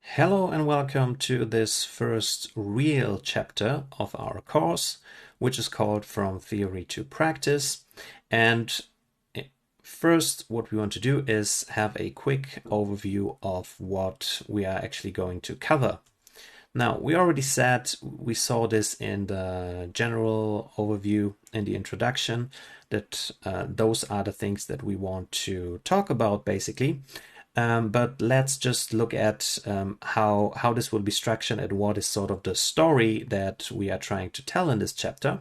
Hello and welcome to this first real chapter of our course, which is called From Theory to Practice. And first, what we want to do is have a quick overview of what we are actually going to cover. Now, we already said we saw this in the general overview in the introduction, that those are the things that we want to talk about basically. But let's just look at how this will be structured and what is sort of the story that we are trying to tell in this chapter.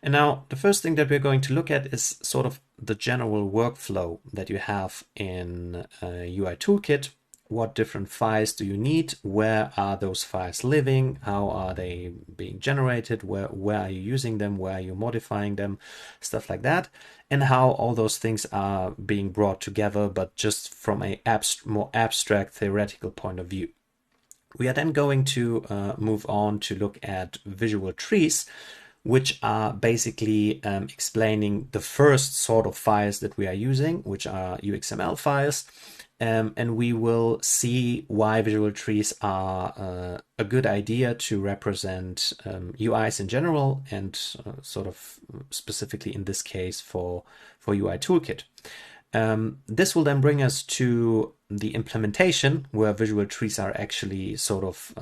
And now the first thing that we're going to look at is sort of the general workflow that you have in UI Toolkit. What different files do you need? Where are those files living? How are they being generated? Where are you using them? Where are you modifying them? Stuff like that. And how all those things are being brought together, but just from a more abstract theoretical point of view. We are then going to move on to look at visual trees, which are basically explaining the first sort of files that we are using, which are UXML files. And we will see why visual trees are a good idea to represent UIs in general, and sort of specifically in this case for UI Toolkit. This will then bring us to the implementation, where visual trees are actually sort of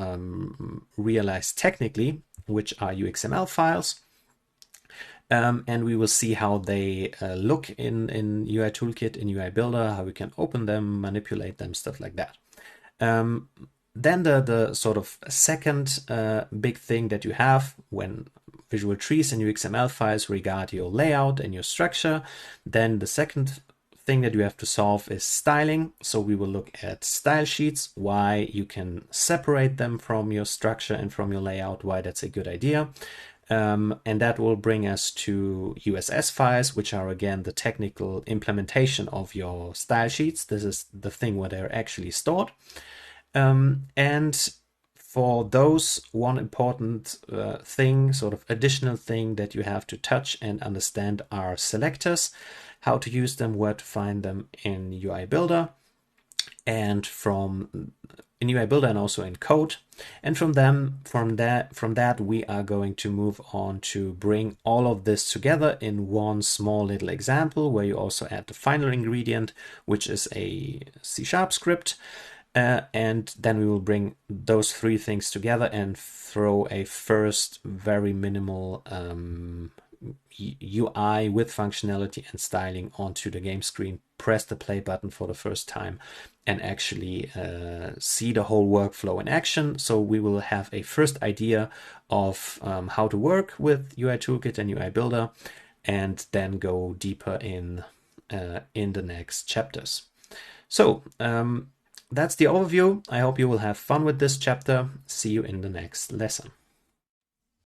realized technically, which are UXML files. And we will see how they look in UI Toolkit, in UI Builder, how we can open them, manipulate them, stuff like that. Then the sort of second big thing that you have when visual trees and UXML files regard your layout and your structure, then the second thing that you have to solve is styling. So we will look at style sheets, why you can separate them from your structure and from your layout, why that's a good idea. And that will bring us to USS files, which are again the technical implementation of your style sheets. This is the thing where they're actually stored. And for those, one important thing, sort of additional thing that you have to touch and understand are selectors, how to use them, where to find them in UI Builder, and in UI Builder and also in code. And from that we are going to move on to bring all of this together in one small little example, where you also add the final ingredient, which is a C# script. And then we will bring those three things together and throw a first very minimal UI with functionality and styling onto the game screen, press the play button for the first time, and actually see the whole workflow in action. So we will have a first idea of how to work with UI Toolkit and UI Builder, and then go deeper in the next chapters. So that's the overview. I hope you will have fun with this chapter. See you in the next lesson.